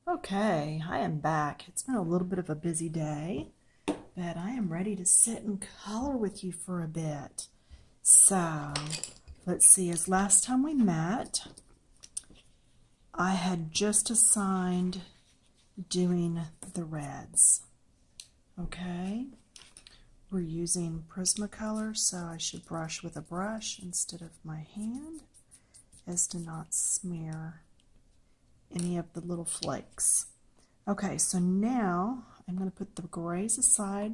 Okay, I am back. It's been a little bit of a busy day, but I am ready to sit and color with you for a bit. So, let's see, as last time we met, I had just assigned doing the reds. Okay, we're using Prismacolor, so I should brush with a brush instead of my hand as to not smear any of the little flakes. Okay, so now I'm going to put the grays aside,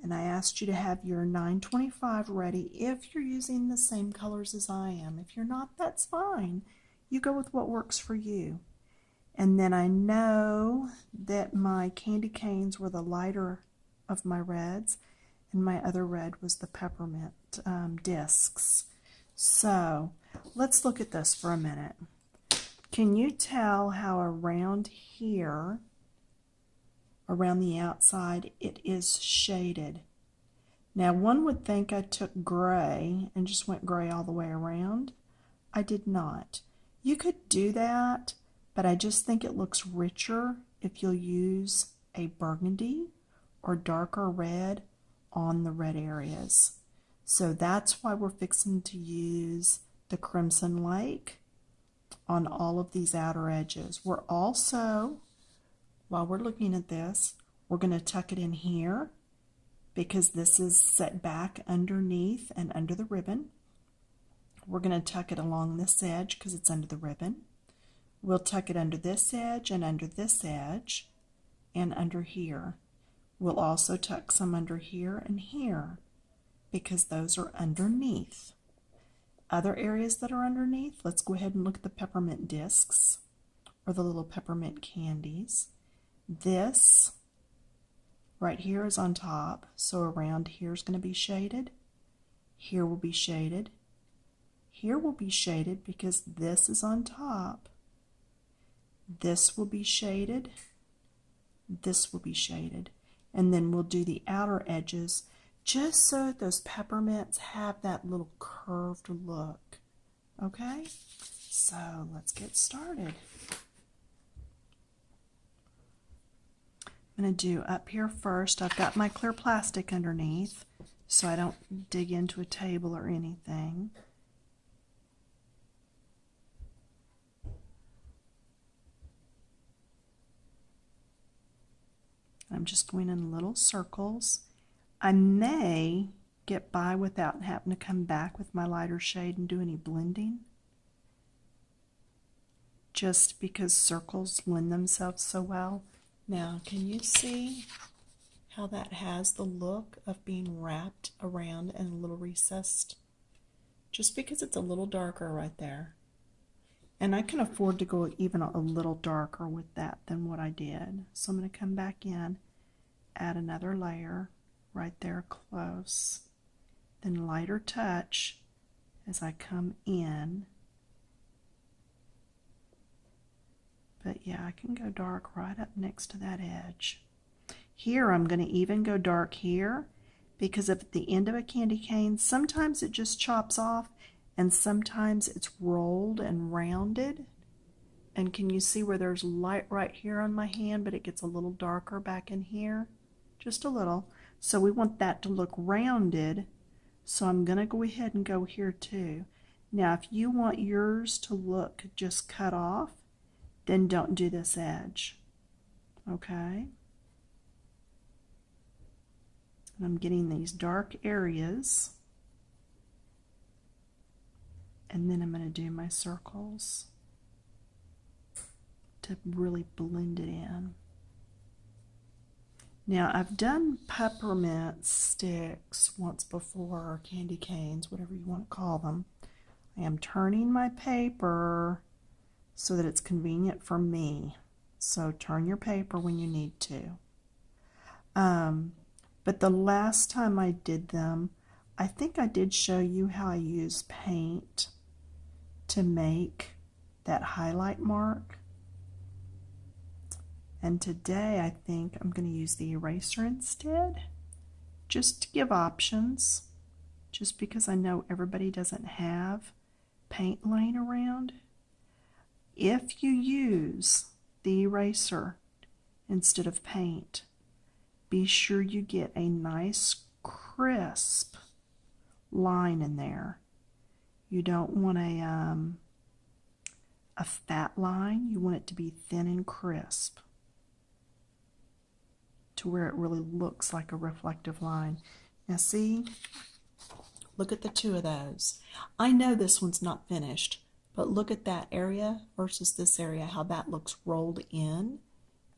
and I asked you to have your 925 ready if you're using the same colors as I am. If you're not, that's fine. You go with what works for you. And then I know that my candy canes were the lighter of my reds, and my other red was the peppermint discs. So let's look at this for a minute. Can you tell how around here, around the outside, it is shaded? Now, one would think I took gray and just went gray all the way around. I did not. You could do that, but I just think it looks richer if you'll use a burgundy or darker red on the red areas. So that's why we're fixing to use the Crimson Lake on all of these outer edges. We're also, while we're looking at this, we're going to tuck it in here because this is set back underneath and under the ribbon. We're going to tuck it along this edge because it's under the ribbon. We'll tuck it under this edge and under this edge and under here. We'll also tuck some under here and here because those are underneath. Other areas that are underneath, let's go ahead and look at the peppermint discs or the little peppermint candies. This right here is on top, so around here is going to be shaded. Here will be shaded. Here will be shaded because this is on top. This will be shaded. This will be shaded. And then we'll do the outer edges just so those peppermints have that little curved look. Okay? So let's get started. I'm going to do up here first. I've got my clear plastic underneath so I don't dig into a table or anything. I'm just going in little circles. I may get by without having to come back with my lighter shade and do any blending, just because circles lend themselves so well. Now, can you see how that has the look of being wrapped around and a little recessed? Just because it's a little darker right there. And I can afford to go even a little darker with that than what I did. So I'm going to come back in, add another layer right there close, then lighter touch as I come in. But yeah, I can go dark right up next to that edge. Here I'm going to even go dark here because at the end of a candy cane, sometimes it just chops off and sometimes it's rolled and rounded. And can you see where there's light right here on my hand, but it gets a little darker back in here? Just a little. So we want that to look rounded. So I'm going to go ahead and go here too. Now, if you want yours to look just cut off, then don't do this edge. Okay? And I'm getting these dark areas. And then I'm going to do my circles to really blend it in. Now, I've done peppermint sticks once before, or candy canes, whatever you want to call them. I am turning my paper so that it's convenient for me. So turn your paper when you need to. But the last time I did them, I think I did show you how I use paint to make that highlight mark. And today I think I'm going to use the eraser instead, just to give options, just because I know everybody doesn't have paint laying around. If you use the eraser instead of paint. Be sure you get a nice crisp line in there. You don't want a fat line. You want it to be thin and crisp to where it really looks like a reflective line. Now see, look at the two of those. I know this one's not finished, but look at that area versus this area, how that looks rolled in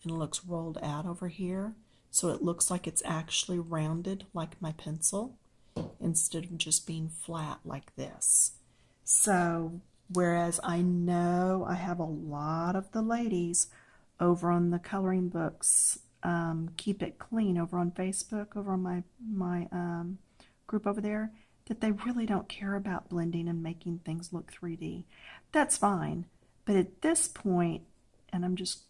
and looks rolled out over here. So it looks like it's actually rounded like my pencil instead of just being flat like this. So whereas I know I have a lot of the ladies over on the coloring books, Keep It Clean over on Facebook, over on my group over there, that they really don't care about blending and making things look 3D. That's fine. But at this point, and I'm just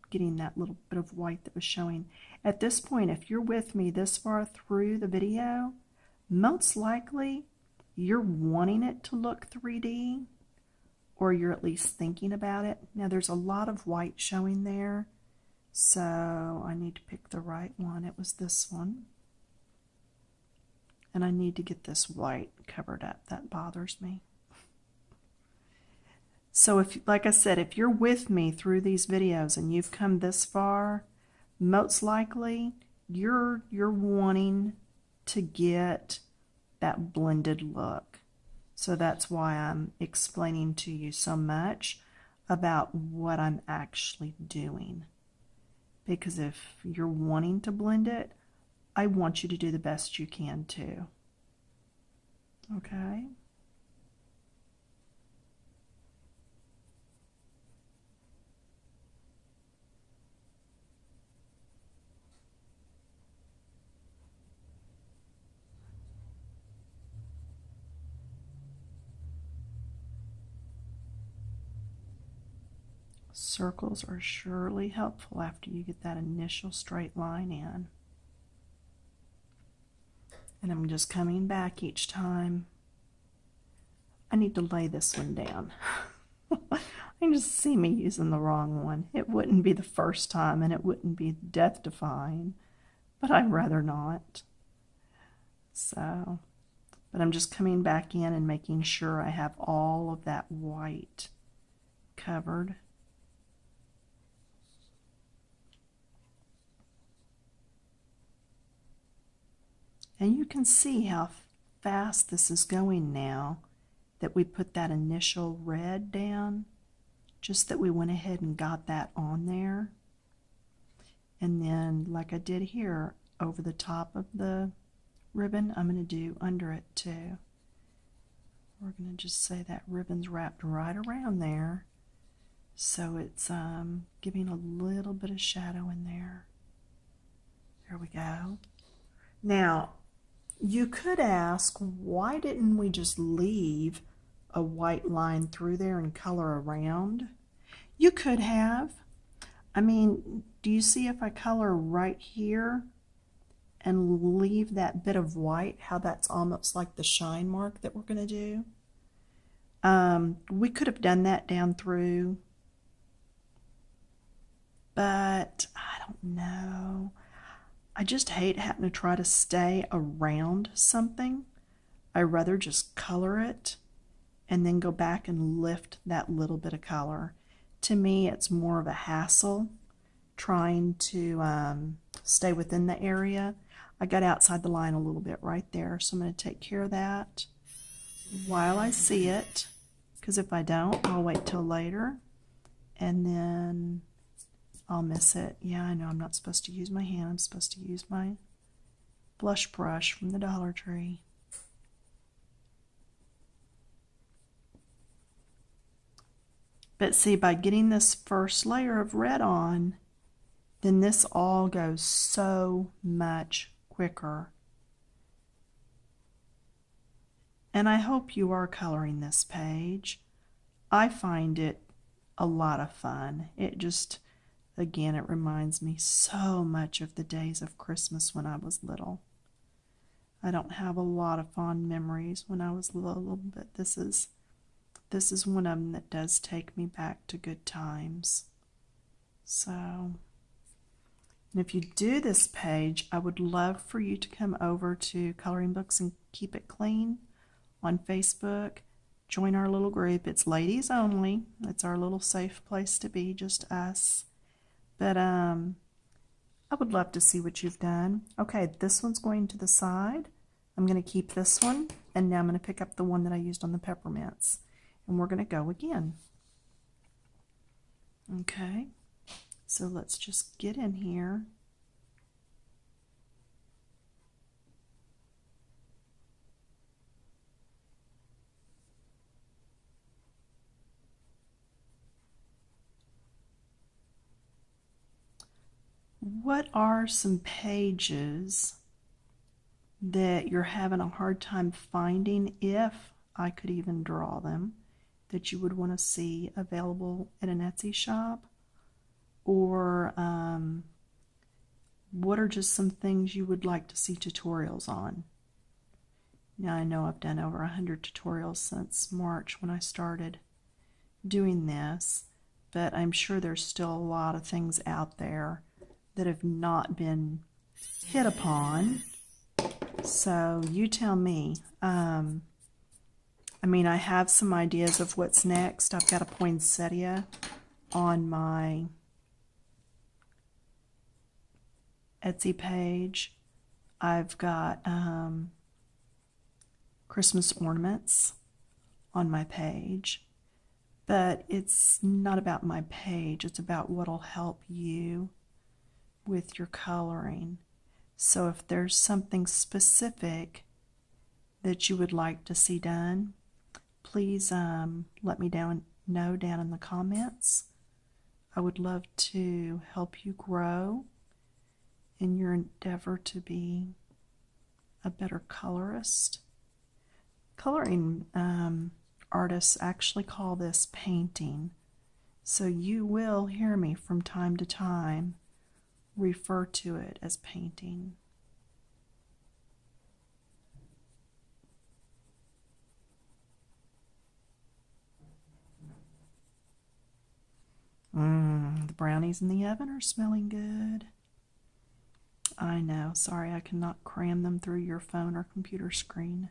getting that little bit of white that was showing, at this point, if you're with me this far through the video, most likely you're wanting it to look 3D, or you're at least thinking about it. Now there's a lot of white showing there, so I need to pick the right one. It was this one. And I need to get this white covered up. That bothers me. So if, like I said, if you're with me through these videos and you've come this far, most likely you're wanting to get that blended look. So that's why I'm explaining to you so much about what I'm actually doing. Because if you're wanting to blend it, I want you to do the best you can too. Okay? Circles are surely helpful after you get that initial straight line in. And I'm just coming back each time. I need to lay this one down. I just see me using the wrong one. It wouldn't be the first time and it wouldn't be death-defying, but I'd rather not. So, but I'm just coming back in and making sure I have all of that white covered. And you can see how fast this is going now that we put that initial red down, just that we went ahead and got that on there. And then, like I did here, over the top of the ribbon, I'm going to do under it too. We're going to just say that ribbon's wrapped right around there, so it's giving a little bit of shadow in there. There we go. Now, you could ask, why didn't we just leave a white line through there and color around? You could have. I mean, do you see if I color right here and leave that bit of white, how that's almost like the shine mark that we're going to do? We could have done that down through, but I don't know. I just hate having to try to stay around something. I'd rather just color it and then go back and lift that little bit of color. To me, it's more of a hassle trying to stay within the area. I got outside the line a little bit right there, so I'm going to take care of that while I see it, because if I don't, I'll wait till later and then I'll miss it. Yeah, I know I'm not supposed to use my hand. I'm supposed to use my blush brush from the Dollar Tree. But see, by getting this first layer of red on, then this all goes so much quicker. And I hope you are coloring this page. I find it a lot of fun. It just, again, it reminds me so much of the days of Christmas when I was little. I don't have a lot of fond memories when I was little, but this is one of them that does take me back to good times. So, and if you do this page, I would love for you to come over to Coloring Books and Keep It Clean on Facebook. Join our little group. It's ladies only. It's our little safe place to be, just us. But I would love to see what you've done. Okay, this one's going to the side. I'm going to keep this one, and now I'm going to pick up the one that I used on the peppermints. And we're going to go again. Okay, so let's just get in here. What are some pages that you're having a hard time finding, if I could even draw them, that you would want to see available at an Etsy shop? Or what are just some things you would like to see tutorials on? Now, I know I've done over 100 tutorials since March when I started doing this, but I'm sure there's still a lot of things out there that have not been hit upon. So you tell me. I mean, I have some ideas of what's next. I've got a poinsettia on my Etsy page. I've got Christmas ornaments on my page. But it's not about my page. It's about what'll help you with your coloring. So if there's something specific that you would like to see done, please let me know down in the comments. I would love to help you grow in your endeavor to be a better colorist. Coloring artists actually call this painting, so you will hear me from time to time refer to it as painting. The brownies in the oven are smelling good. I know, sorry I cannot cram them through your phone or computer screen.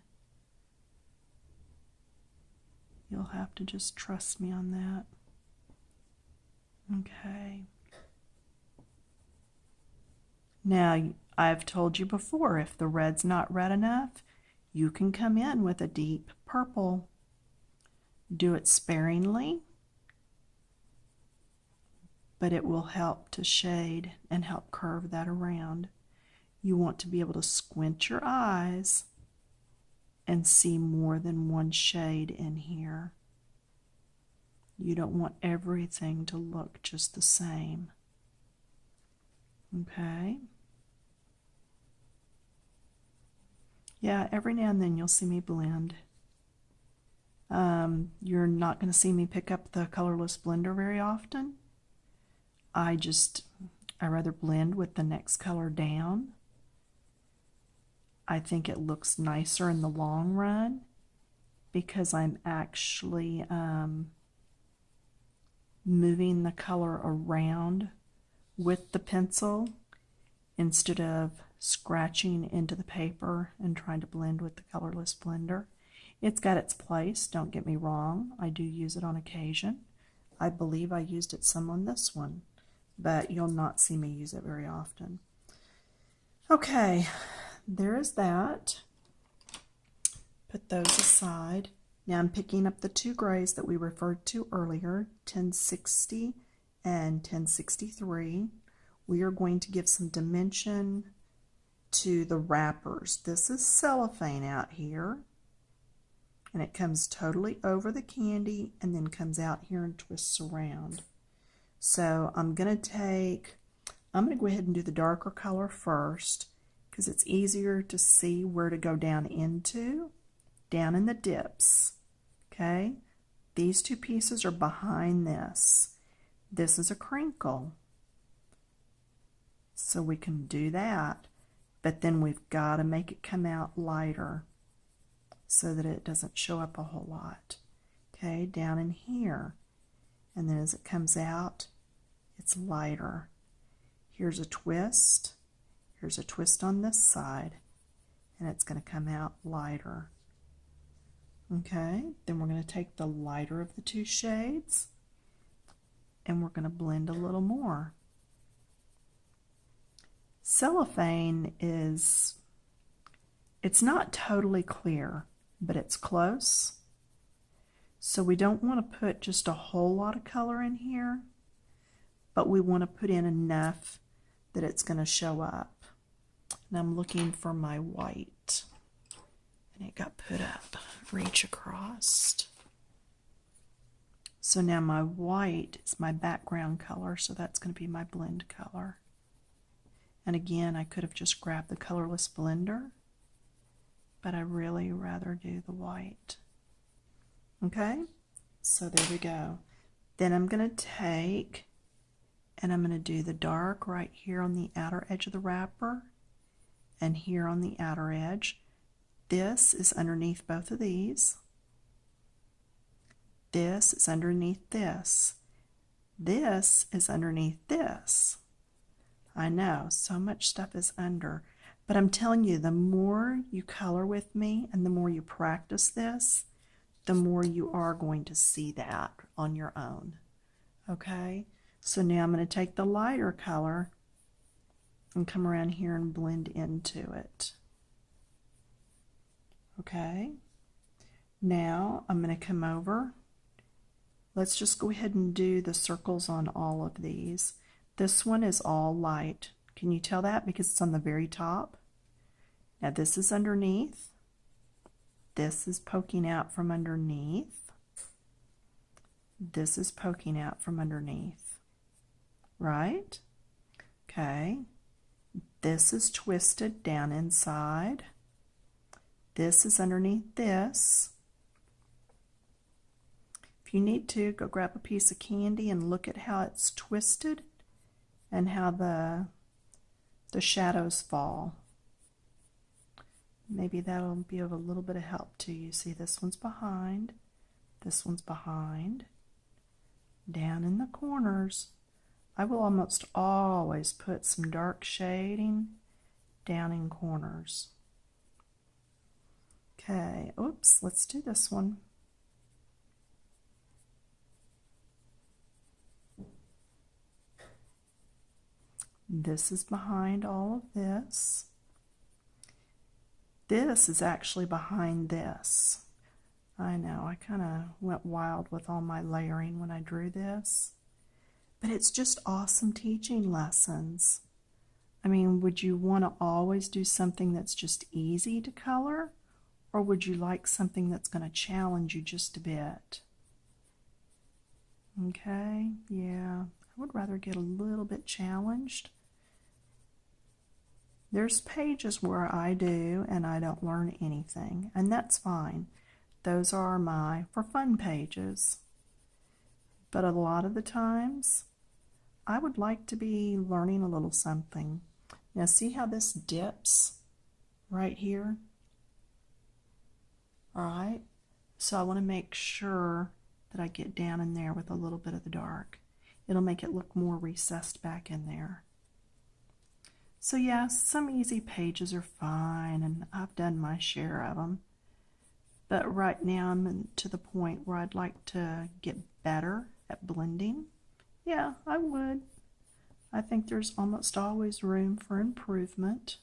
You'll have to just trust me on that. Okay. Now, I've told you before, if the red's not red enough, you can come in with a deep purple. Do it sparingly, but it will help to shade and help curve that around. You want to be able to squint your eyes and see more than one shade in here. You don't want everything to look just the same. Okay? Yeah, every now and then you'll see me blend. You're not going to see me pick up the colorless blender very often. I rather blend with the next color down. I think it looks nicer in the long run because I'm actually moving the color around with the pencil instead of scratching into the paper and trying to blend with the colorless blender. It's got its place, don't get me wrong. I do use it on occasion. I believe I used it some on this one, but you'll not see me use it very often. Okay, there is that. Put those aside. Now I'm picking up the two grays that we referred to earlier, 1060 and 1063. We are going to give some dimension to the wrappers. This is cellophane out here, and it comes totally over the candy and then comes out here and twists around. So I'm going to go ahead and do the darker color first because it's easier to see where to go down into, down in the dips. Okay, these two pieces are behind this. This is a crinkle, so we can do that, but then we've got to make it come out lighter so that it doesn't show up a whole lot. Okay, down in here, and then as it comes out, it's lighter. Here's a twist. Here's a twist on this side, and it's going to come out lighter. Okay, then we're going to take the lighter of the two shades, and we're going to blend a little more. Cellophane it's not totally clear, but it's close. So we don't want to put just a whole lot of color in here, but we want to put in enough that it's going to show up. And I'm looking for my white, and it got put up, reach across. So now my white is my background color, so that's going to be my blend color. And again, I could have just grabbed the colorless blender, but I really rather do the white. Okay, so there we go. Then I'm going to take, and I'm going to do the dark right here on the outer edge of the wrapper, and here on the outer edge. This is underneath both of these. This is underneath this. This is underneath this. I know, so much stuff is under. But I'm telling you, the more you color with me and the more you practice this, the more you are going to see that on your own. Okay? So now I'm going to take the lighter color and come around here and blend into it. Okay? Now I'm going to come over. Let's just go ahead and do the circles on all of these. This one is all light. Can you tell that? Because it's on the very top. Now this is underneath. This is poking out from underneath. This is poking out from underneath. Right? Okay. This is twisted down inside. This is underneath this. If you need to, go grab a piece of candy and look at how it's twisted and how the shadows fall. Maybe that'll be of a little bit of help to you. See, this one's behind, this one's behind. Down in the corners, I will almost always put some dark shading down in corners. Okay, oops, let's do this one. This is behind all of this. This is actually behind this. I know, I kind of went wild with all my layering when I drew this. But it's just awesome teaching lessons. I mean, would you want to always do something that's just easy to color? Or would you like something that's going to challenge you just a bit? Okay, yeah, I would rather get a little bit challenged. There's pages where I do and I don't learn anything, and that's fine. Those are my for fun pages. But a lot of the times, I would like to be learning a little something. Now see how this dips right here? All right, so I want to make sure that I get down in there with a little bit of the dark. It'll make it look more recessed back in there. So yeah, some easy pages are fine, and I've done my share of them. But right now I'm to the point where I'd like to get better at blending. Yeah, I would. I think there's almost always room for improvement.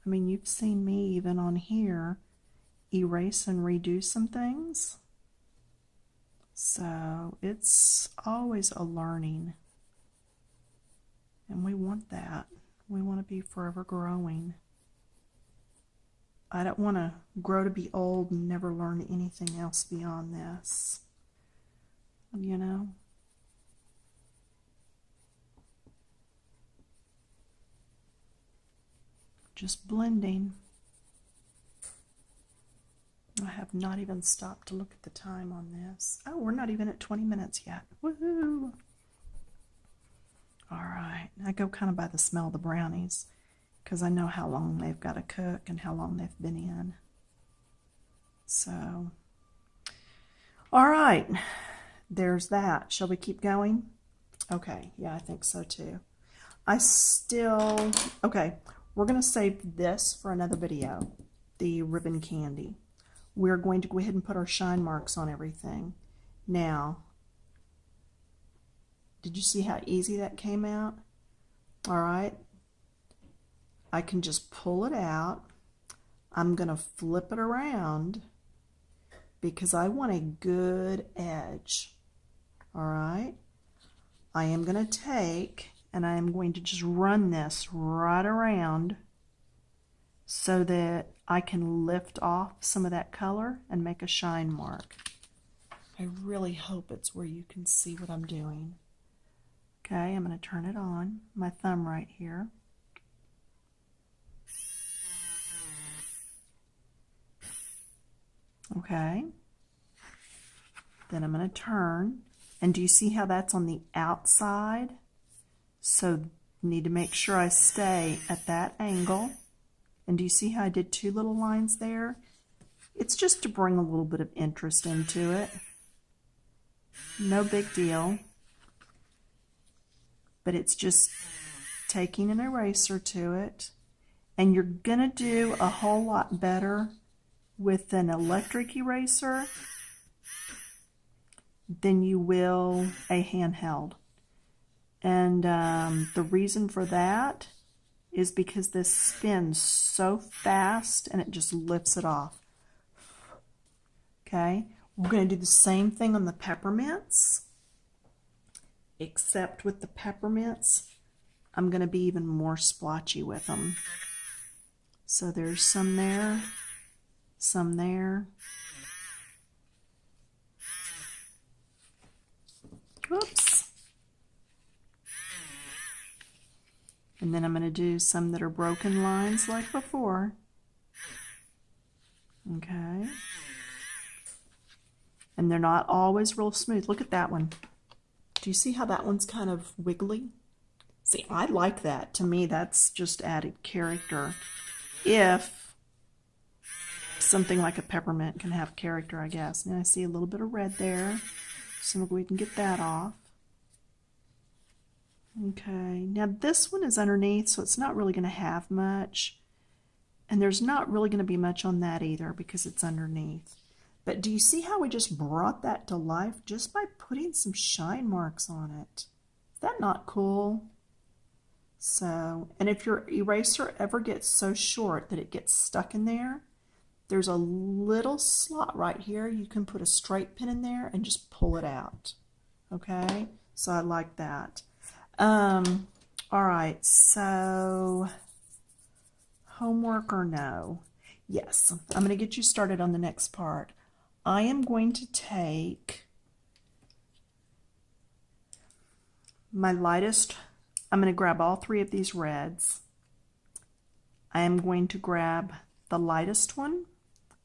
I mean, you've seen me even on here erase and redo some things. So it's always a learning. And we want that. We want to be forever growing. I don't want to grow to be old and never learn anything else beyond this. You know? Just blending. I have not even stopped to look at the time on this. Oh, we're not even at 20 minutes yet. Woohoo! All right, I go kind of by the smell of the brownies because I know how long they've got to cook and how long they've been in. So, all right, there's that. Shall we keep going? Okay, yeah, I think so too. Okay, we're going to save this for another video, the ribbon candy. We're going to go ahead and put our shine marks on everything. Now, did you see how easy that came out? All right, I can just pull it out. I'm going to flip it around because I want a good edge. All right, I am going to take and I am going to just run this right around so that I can lift off some of that color and make a shine mark. I really hope it's where you can see what I'm doing. Okay, I'm going to turn it on, my thumb right here. Okay, then I'm going to turn, and do you see how that's on the outside? So need to make sure I stay at that angle. And do you see how I did two little lines there? It's just to bring a little bit of interest into it. No big deal. But it's just taking an eraser to it. And you're going to do a whole lot better with an electric eraser than you will a handheld. And the reason for that is because this spins so fast and it just lifts it off. Okay, we're going to do the same thing on the peppermints, except with the peppermints, I'm going to be even more splotchy with them. So there's some there, some there. Whoops. And then I'm going to do some that are broken lines like before. Okay. And they're not always real smooth. Look at that one. Do you see how that one's kind of wiggly? See, I like that. To me, that's just added character. If something like a peppermint can have character, I guess. And I see a little bit of red there. So we can get that off. Okay, now this one is underneath, so it's not really going to have much. And there's not really going to be much on that either because it's underneath. But do you see how we just brought that to life just by putting some shine marks on it? Is that not cool? So, and if your eraser ever gets so short that it gets stuck in there, there's a little slot right here. You can put a straight pin in there and just pull it out. Okay, so I like that. All right, so homework or no? Yes, I'm going to get you started on the next part. I am going to take my lightest, I'm going to grab all three of these reds. I am going to grab the lightest one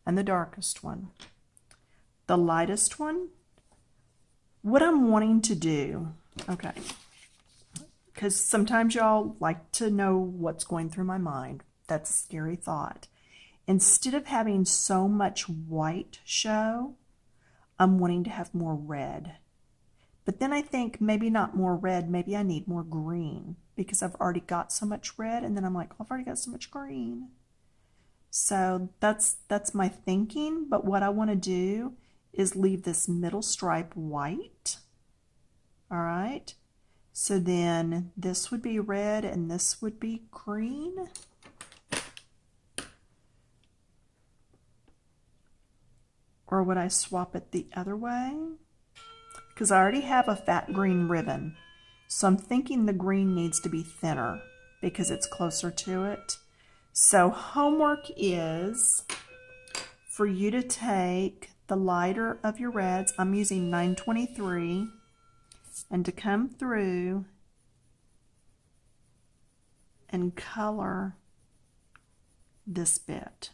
and the darkest one. The lightest one, what I'm wanting to do, okay, because sometimes y'all like to know what's going through my mind. That's a scary thought. Instead of having so much white show, I'm wanting to have more red. But then I think maybe not more red, maybe I need more green because I've already got so much red, and then I'm like, I've already got so much green. So that's my thinking, but what I want to do is leave this middle stripe white. All right. So then this would be red and this would be green. Or would I swap it the other way? Because I already have a fat green ribbon. So I'm thinking the green needs to be thinner because it's closer to it. So homework is for you to take the lighter of your reds. I'm using 923. And to come through and color this bit.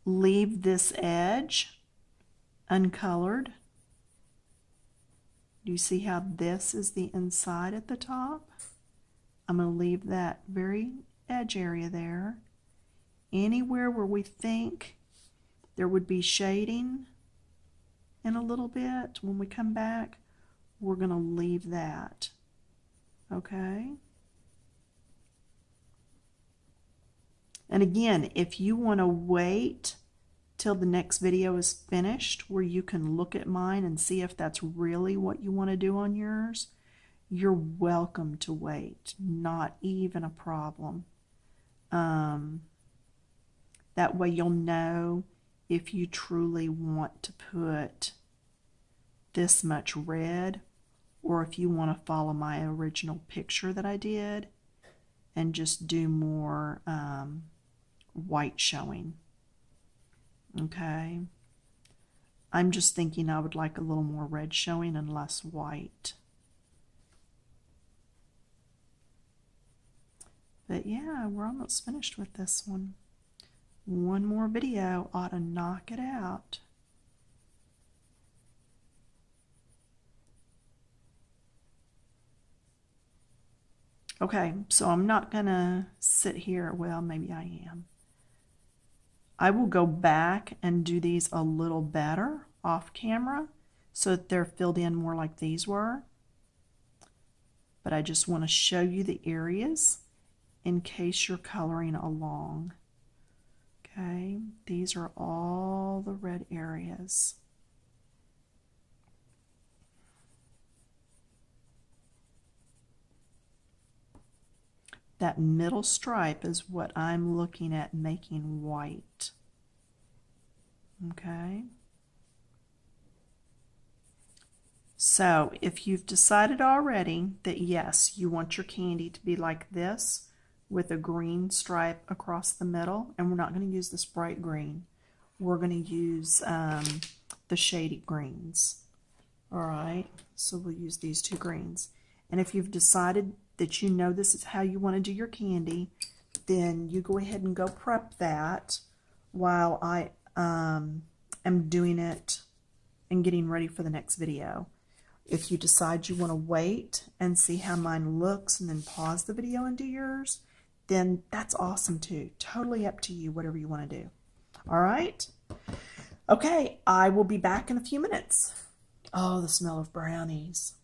Leave this edge uncolored. Do you see how this is the inside at the top? I'm going to leave that very edge area there. Anywhere where we think there would be shading in a little bit when we come back, we're going to leave that. Okay? And again, if you want to wait till the next video is finished where you can look at mine and see if that's really what you want to do on yours, you're welcome to wait. Not even a problem. That way you'll know if you truly want to put this much red or if you want to follow my original picture that I did and just do more white showing. Okay, I'm just thinking I would like a little more red showing and less white. But yeah, we're almost finished with this one. One more video ought to knock it out. Okay, so I'm not gonna sit here. Well, maybe I am. I will go back and do these a little better off camera so that they're filled in more like these were. But I just want to show you the areas in case you're coloring along. Okay, these are all the red areas. That middle stripe is what I'm looking at making white. Okay. So if you've decided already that yes, you want your candy to be like this with a green stripe across the middle, and we're not going to use this bright green. We're going to use the shady greens. All right, so we'll use these two greens. And if you've decided that you know this is how you want to do your candy, then you go ahead and go prep that while I am doing it and getting ready for the next video. If you decide you want to wait and see how mine looks and then pause the video and do yours, then that's awesome too. Totally up to you, whatever you want to do. All right? Okay, I will be back in a few minutes. Oh, the smell of brownies.